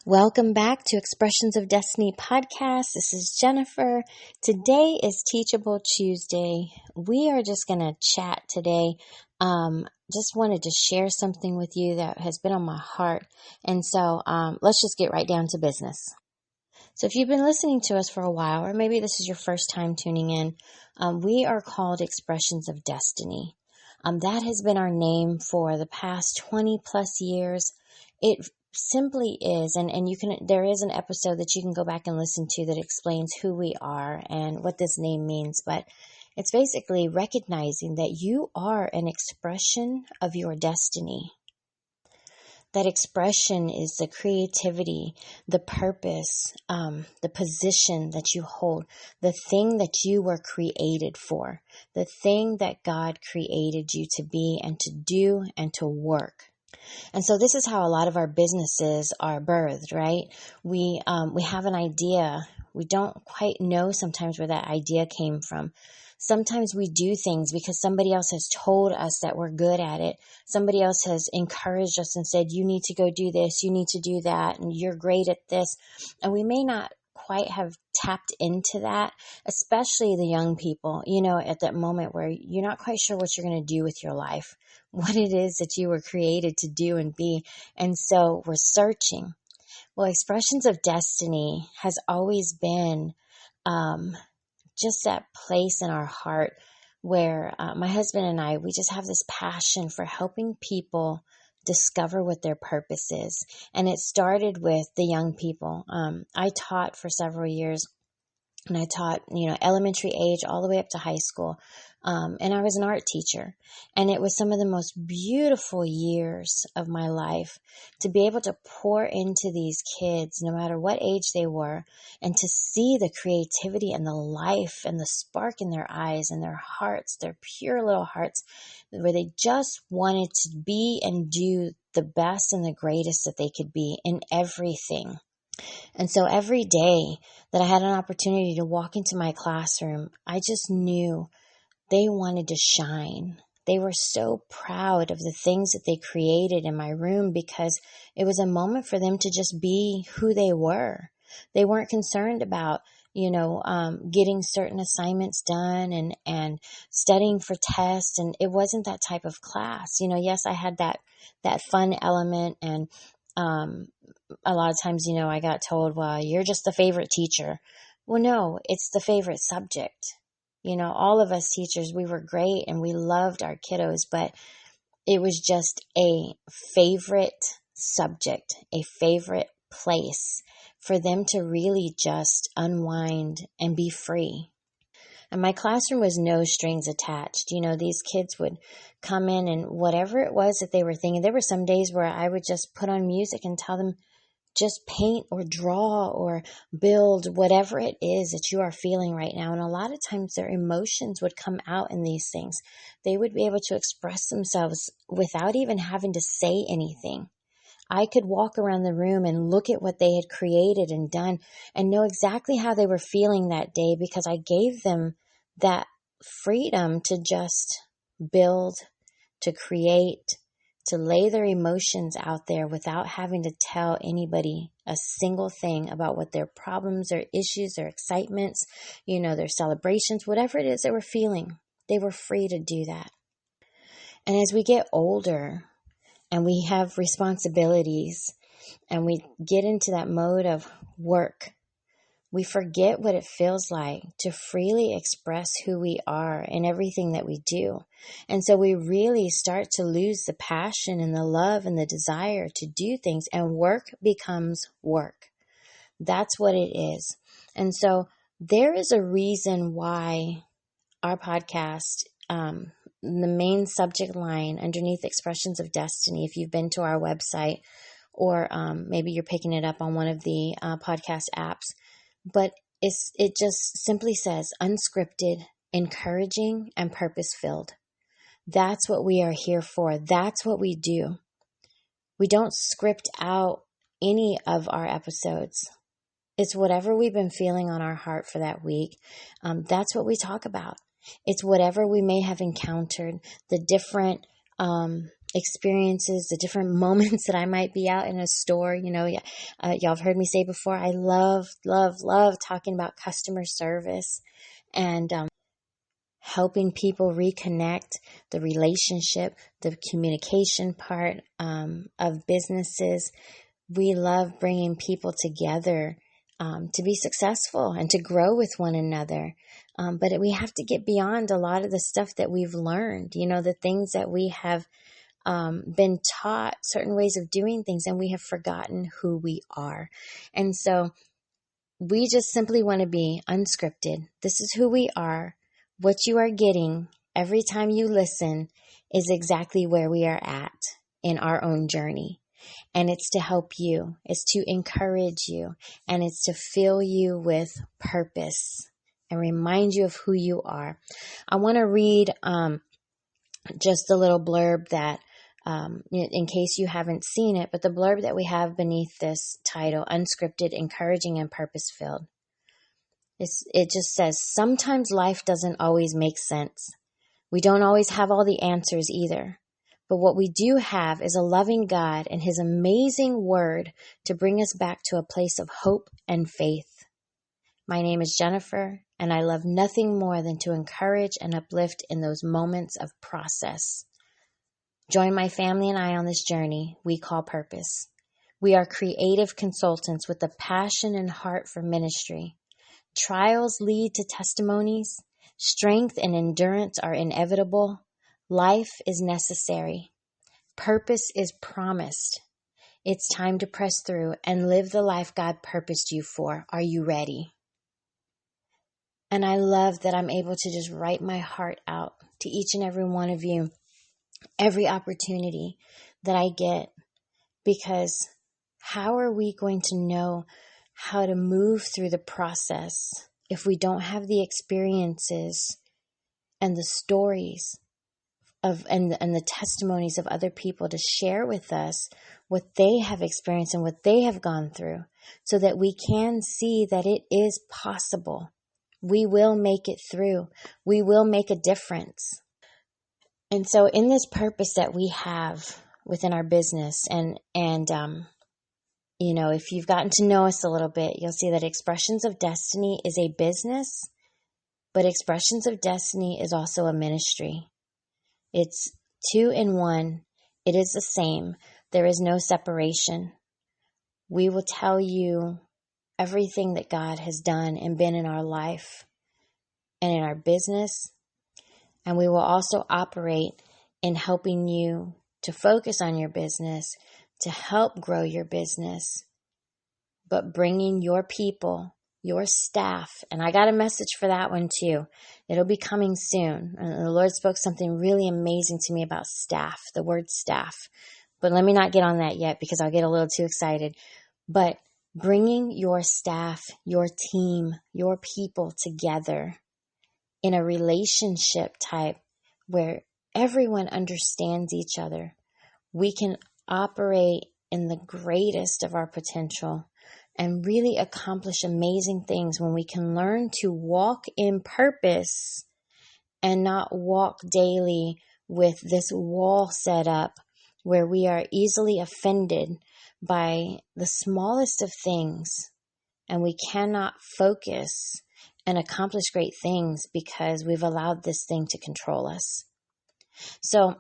Welcome back to Expressions of Destiny podcast. This is Jennifer. Today is Teachable Tuesday. We are just going to chat today. Just wanted to share something with you that has been on my heart. And so let's just get right down to business. So if you've been listening to us for a while, or maybe this is your first time tuning in, we are called Expressions of Destiny. That has been our name for the past 20 plus years. It simply is, and there is an episode that you can go back and listen to that explains who we are and what this name means, but it's basically recognizing that you are an expression of your destiny. That expression is the creativity, the purpose, the position that you hold, the thing that you were created for, the thing that God created you to be and to do and to work. And so this is how a lot of our businesses are birthed, right? We have an idea. We don't quite know sometimes where that idea came from. Sometimes we do things because somebody else has told us that we're good at it. Somebody else has encouraged us and said, you need to go do this, you need to do that, and you're great at this. And we may not quite have tapped into that, especially the young people, at that moment where you're not quite sure what you're going to do with your life, what it is that you were created to do and be. And so we're searching. Well, Expressions of Destiny has always been just that place in our heart where my husband and I, we just have this passion for helping people discover what their purpose is. And it started with the young people. I taught for several years, and I taught, elementary age all the way up to high school. And I was an art teacher. And it was some of the most beautiful years of my life to be able to pour into these kids, no matter what age they were, and to see the creativity and the life and the spark in their eyes and their hearts, their pure little hearts, where they just wanted to be and do the best and the greatest that they could be in everything. And so every day that I had an opportunity to walk into my classroom, I just knew they wanted to shine. They were so proud of the things that they created in my room because it was a moment for them to just be who they were. They weren't concerned about, getting certain assignments done and studying for tests. And it wasn't that type of class. Yes, I had that fun element, and a lot of times, I got told, well, you're just the favorite teacher. Well, no, it's the favorite subject. All of us teachers, we were great and we loved our kiddos, but it was just a favorite subject, a favorite place for them to really just unwind and be free. And my classroom was no strings attached. These kids would come in and whatever it was that they were thinking, there were some days where I would just put on music and tell them, just paint or draw or build whatever it is that you are feeling right now. And a lot of times their emotions would come out in these things. They would be able to express themselves without even having to say anything. I could walk around the room and look at what they had created and done and know exactly how they were feeling that day because I gave them that freedom to just build, to create, to lay their emotions out there without having to tell anybody a single thing about what their problems, their issues, their excitements, their celebrations, whatever it is they were feeling. They were free to do that. And as we get older and we have responsibilities and we get into that mode of work, we forget what it feels like to freely express who we are in everything that we do. And so we really start to lose the passion and the love and the desire to do things, and work becomes work. That's what it is. And so there is a reason why our podcast, the main subject line underneath Expressions of Destiny, if you've been to our website or maybe you're picking it up on one of the podcast apps, but it just simply says unscripted, encouraging, and purpose-filled. That's what we are here for. That's what we do. We don't script out any of our episodes. It's whatever we've been feeling on our heart for that week. That's what we talk about. It's whatever we may have encountered, the different experiences, the different moments that I might be out in a store. Y'all have heard me say before, I love, love, love talking about customer service and helping people reconnect, the relationship, the communication part of businesses. We love bringing people together to be successful and to grow with one another. But we have to get beyond a lot of the stuff that we've learned, the things that we have been taught, certain ways of doing things, and we have forgotten who we are. And so we just simply want to be unscripted. This is who we are. What you are getting every time you listen is exactly where we are at in our own journey. And it's to help you, it's to encourage you, and it's to fill you with purpose and remind you of who you are. I want to read just a little blurb that, in case you haven't seen it, but the blurb that we have beneath this title, Unscripted, Encouraging, and Purpose-Filled. It just says, sometimes life doesn't always make sense. We don't always have all the answers either. But what we do have is a loving God and His amazing word to bring us back to a place of hope and faith. My name is Jennifer, and I love nothing more than to encourage and uplift in those moments of process. Join my family and I on this journey we call purpose. We are creative consultants with a passion and heart for ministry. Trials lead to testimonies. Strength and endurance are inevitable. Life is necessary. Purpose is promised. It's time to press through and live the life God purposed you for. Are you ready? And I love that I'm able to just write my heart out to each and every one of you, every opportunity that I get, because how are we going to know how to move through the process if we don't have the experiences and the stories and the testimonies of other people to share with us what they have experienced and what they have gone through, so that we can see that it is possible. We will make it through. We will make a difference. And so in this purpose that we have within our business, and if you've gotten to know us a little bit, you'll see that Expressions of Destiny is a business, but Expressions of Destiny is also a ministry. It's two in one. It is the same. There is no separation. We will tell you everything that God has done and been in our life and in our business. And we will also operate in helping you to focus on your business, to help grow your business, but bringing your people, your staff. And I got a message for that one too. It'll be coming soon. And the Lord spoke something really amazing to me about staff, the word staff. But let me not get on that yet, because I'll get a little too excited. But bringing your staff, your team, your people together in a relationship type where everyone understands each other. We can operate in the greatest of our potential and really accomplish amazing things when we can learn to walk in purpose and not walk daily with this wall set up where we are easily offended by the smallest of things, and we cannot focus and accomplish great things because we've allowed this thing to control us. So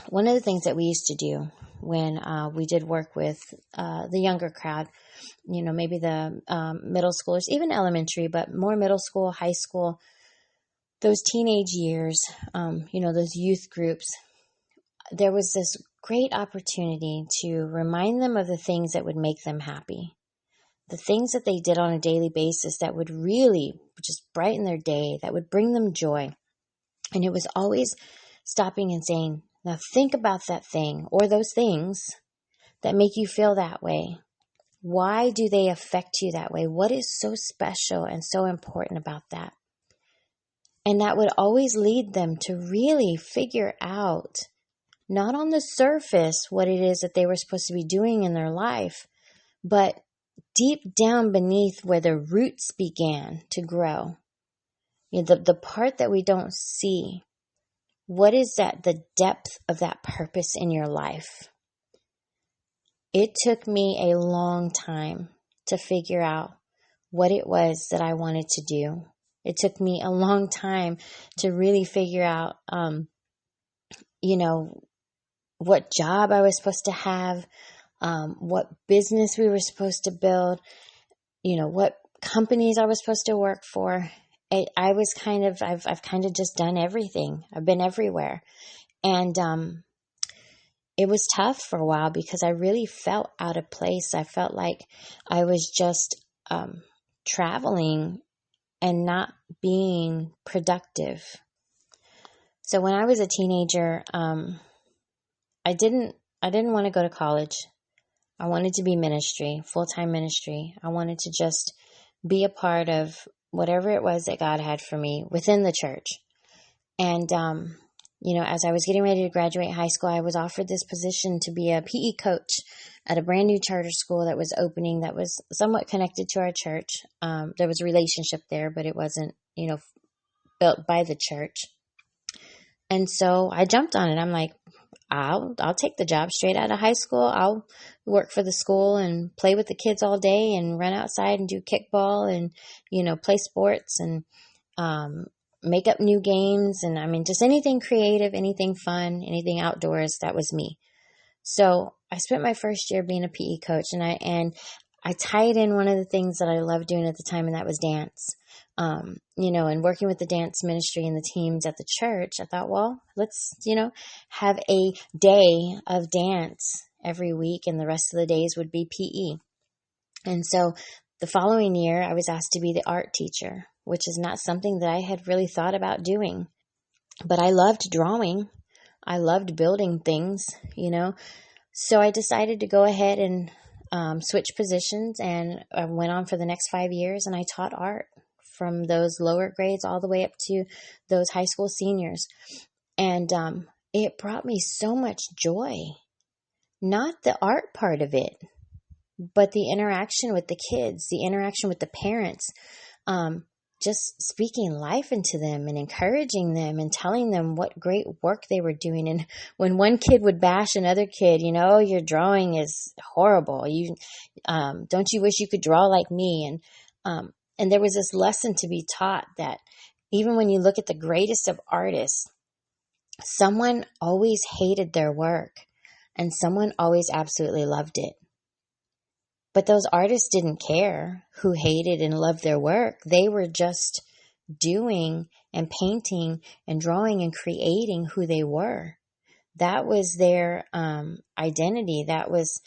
one of the things that we used to do when we did work with the younger crowd, maybe the middle schoolers, even elementary, but more middle school, high school, those teenage years, those youth groups, there was this great opportunity to remind them of the things that would make them happy, the things that they did on a daily basis that would really just brighten their day, that would bring them joy. And it was always stopping and saying, now think about that thing or those things that make you feel that way. Why do they affect you that way? What is so special and so important about that? And that would always lead them to really figure out, not on the surface, what it is that they were supposed to be doing in their life, but deep down beneath where the roots began to grow. The part that we don't see, What is that, the depth of that purpose in your life? It took me a long time to figure out what it was that I wanted to do. It took me a long time to really figure out, what job I was supposed to have, what business we were supposed to build, what companies I was supposed to work for. I've kind of just done everything. I've been everywhere. And, it was tough for a while because I really felt out of place. I felt like I was just, traveling and not being productive. So when I was a teenager, I didn't want to go to college. I wanted to be ministry, full-time ministry. I wanted to just be a part of whatever it was that God had for me within the church. And, as I was getting ready to graduate high school, I was offered this position to be a PE coach at a brand new charter school that was opening, that was somewhat connected to our church. There was a relationship there, but it wasn't, built by the church. And so I jumped on it. I'm like, I'll take the job straight out of high school. I'll work for the school and play with the kids all day and run outside and do kickball and, play sports and make up new games. And just anything creative, anything fun, anything outdoors. That was me. So I spent my first year being a PE coach, and I tied in one of the things that I loved doing at the time, and that was dance. And working with the dance ministry and the teams at the church, I thought, well, let's, have a day of dance every week, and the rest of the days would be PE. And so the following year, I was asked to be the art teacher, which is not something that I had really thought about doing. But I loved drawing. I loved building things, So I decided to go ahead and switch positions, and I went on for the next 5 years, and I taught art from those lower grades all the way up to those high school seniors. And it brought me so much joy, not the art part of it, but the interaction with the kids, the interaction with the parents, just speaking life into them and encouraging them and telling them what great work they were doing. And when one kid would bash another kid, oh, your drawing is horrible. Don't you wish you could draw like me? And there was this lesson to be taught that even when you look at the greatest of artists, someone always hated their work and someone always absolutely loved it. But those artists didn't care who hated and loved their work. They were just doing and painting and drawing and creating who they were. That was their identity. That was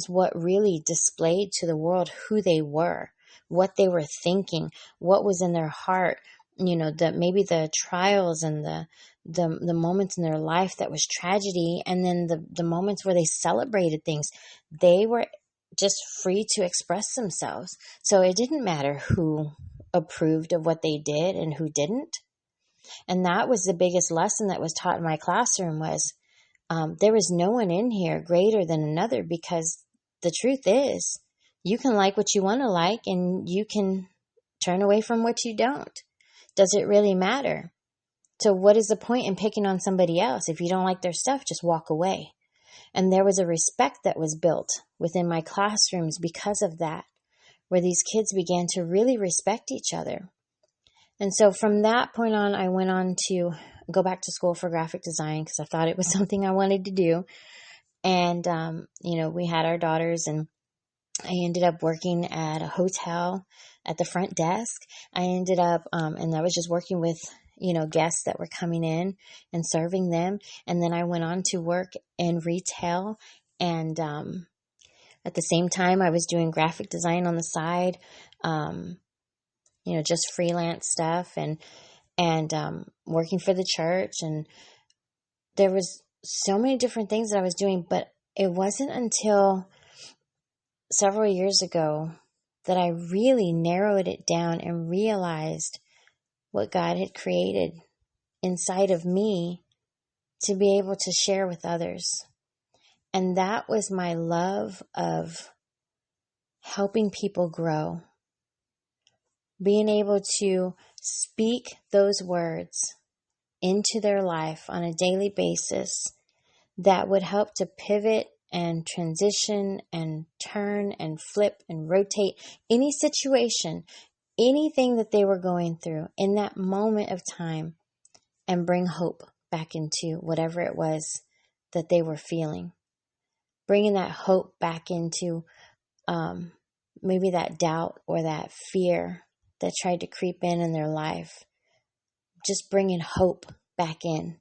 what really displayed to the world who they were, what they were thinking, what was in their heart. Maybe the trials and the moments in their life that was tragedy, and then the moments where they celebrated things. They were just free to express themselves. So it didn't matter who approved of what they did and who didn't. And that was the biggest lesson that was taught in my classroom was there is no one in here greater than another, because the truth is you can like what you want to like and you can turn away from what you don't. Does it really matter? So what is the point in picking on somebody else? If you don't like their stuff, just walk away. And there was a respect that was built within my classrooms because of that, where these kids began to really respect each other. And so from that point on, I went on to go back to school for graphic design because I thought it was something I wanted to do. And, we had our daughters, and I ended up working at a hotel at the front desk. I ended up, and I was just working with guests that were coming in and serving them. And then I went on to work in retail. And at the same time, I was doing graphic design on the side, just freelance stuff and working for the church. And there was so many different things that I was doing, but it wasn't until several years ago that I really narrowed it down and realized what God had created inside of me to be able to share with others. And that was my love of helping people grow, being able to speak those words into their life on a daily basis that would help to pivot and transition and turn and flip and rotate any situation, anything that they were going through in that moment of time, and bring hope back into whatever it was that they were feeling. Bringing that hope back into maybe that doubt or that fear that tried to creep in their life. Just bringing hope back in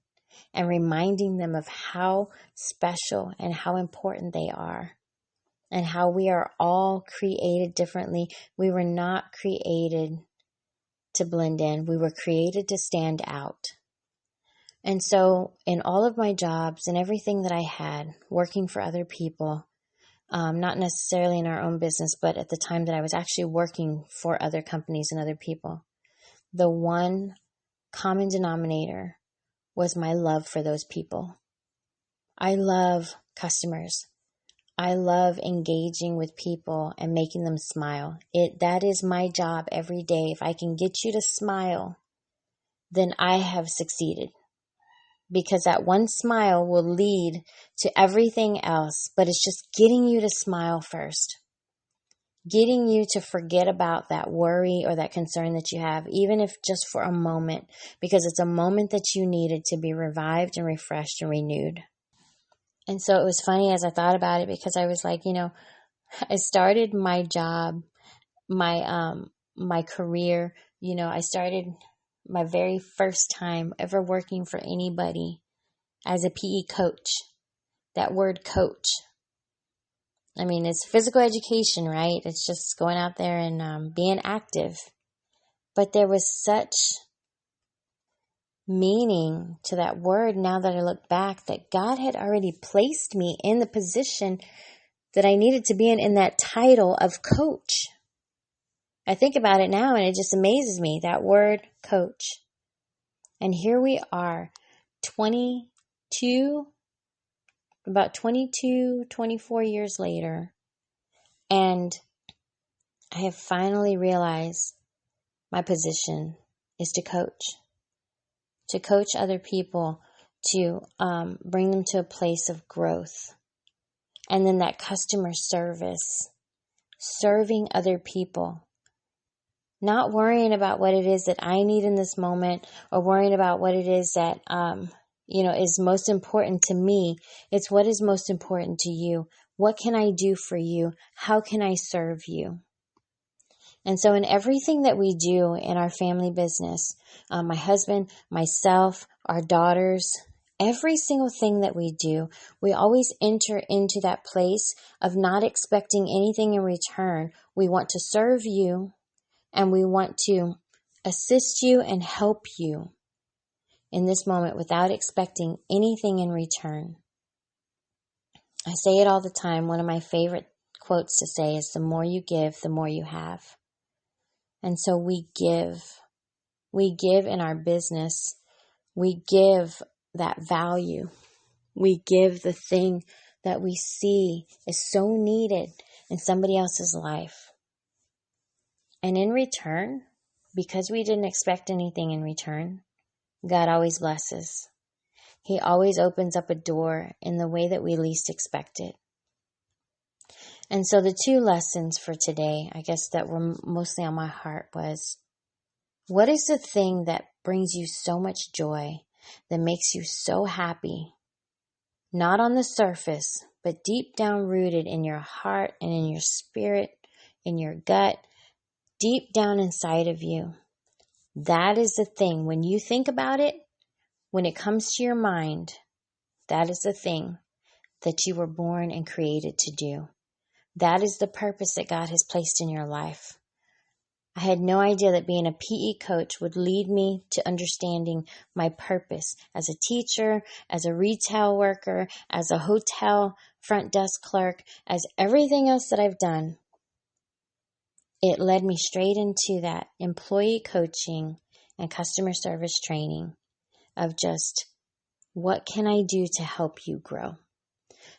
and reminding them of how special and how important they are, and how we are all created differently. We were not created to blend in. We were created to stand out. And so in all of my jobs and everything that I had working for other people, not necessarily in our own business, but at the time that I was actually working for other companies and other people, the one common denominator was my love for those people. I love customers. I love engaging with people and making them smile. That is my job every day. If I can get you to smile, then I have succeeded. Because that one smile will lead to everything else, but it's just getting you to smile first. Getting you to forget about that worry or that concern that you have, even if just for a moment, because it's a moment that you needed to be revived and refreshed and renewed. And so it was funny as I thought about it, because I was like, I started my job, my career, I started my very first time ever working for anybody as a PE coach. That word coach. I mean, it's physical education, right? It's just going out there and being active. But there was such meaning to that word now that I look back, that God had already placed me in the position that I needed to be in that title of coach. I think about it now and it just amazes me, that word coach. And here we are, 24 years later, and I have finally realized my position is to coach other people, to bring them to a place of growth. And then that customer service, serving other people, not worrying about what it is that I need in this moment, or worrying about what it is that, is most important to me. It's what is most important to you. What can I do for you? How can I serve you? And so in everything that we do in our family business, my husband, myself, our daughters, every single thing that we do, we always enter into that place of not expecting anything in return. We want to serve you, and we want to assist you and help you in this moment without expecting anything in return. I say it all the time. One of my favorite quotes to say is, the more you give, the more you have. And so we give. We give in our business. We give that value. We give the thing that we see is so needed in somebody else's life. And in return, because we didn't expect anything in return, God always blesses. He always opens up a door in the way that we least expect it. And so the two lessons for today, I guess, that were mostly on my heart was, what is the thing that brings you so much joy, that makes you so happy? Not on the surface, but deep down rooted in your heart and in your spirit, in your gut, deep down inside of you. That is the thing. When you think about it, when it comes to your mind, that is the thing that you were born and created to do. That is the purpose that God has placed in your life. I had no idea that being a PE coach would lead me to understanding my purpose as a teacher, as a retail worker, as a hotel front desk clerk, as everything else that I've done. It led me straight into that employee coaching and customer service training of just, what can I do to help you grow?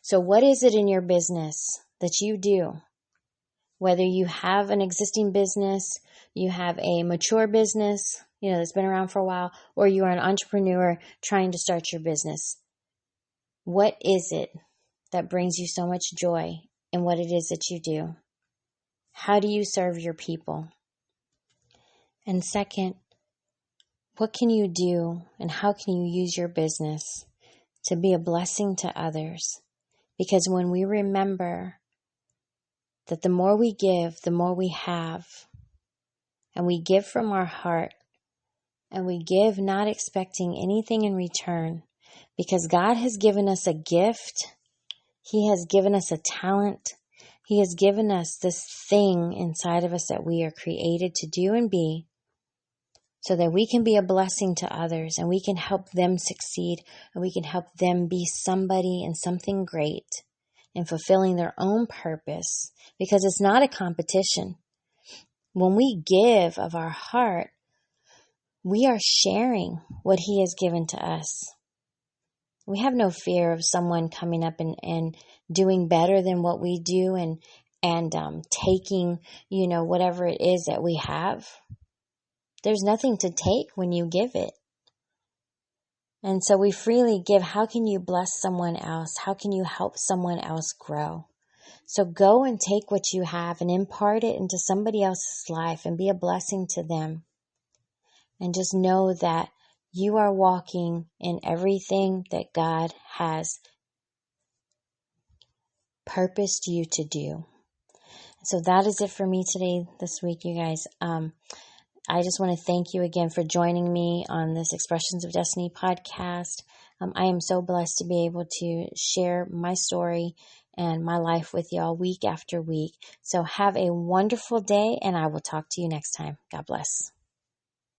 So what is it in your business that you do? Whether you have an existing business, you have a mature business, that's been around for a while, or you are an entrepreneur trying to start your business. What is it that brings you so much joy in what it is that you do? How do you serve your people? And second, what can you do and how can you use your business to be a blessing to others? Because when we remember that the more we give, the more we have, and we give from our heart, and we give not expecting anything in return, because God has given us a gift, He has given us a talent, He has given us this thing inside of us that we are created to do and be, so that we can be a blessing to others and we can help them succeed and we can help them be somebody and something great and fulfilling their own purpose, because it's not a competition. When we give of our heart, we are sharing what He has given to us. We have no fear of someone coming up and doing better than what we do and taking, whatever it is that we have. There's nothing to take when you give it. And so we freely give. How can you bless someone else? How can you help someone else grow? So go and take what you have and impart it into somebody else's life and be a blessing to them. And just know that you are walking in everything that God has purposed you to do. So that is it for me today, this week, you guys. I just want to thank you again for joining me on this Expressions of Destiny podcast. I am so blessed to be able to share my story and my life with y'all week after week. So have a wonderful day, and I will talk to you next time. God bless.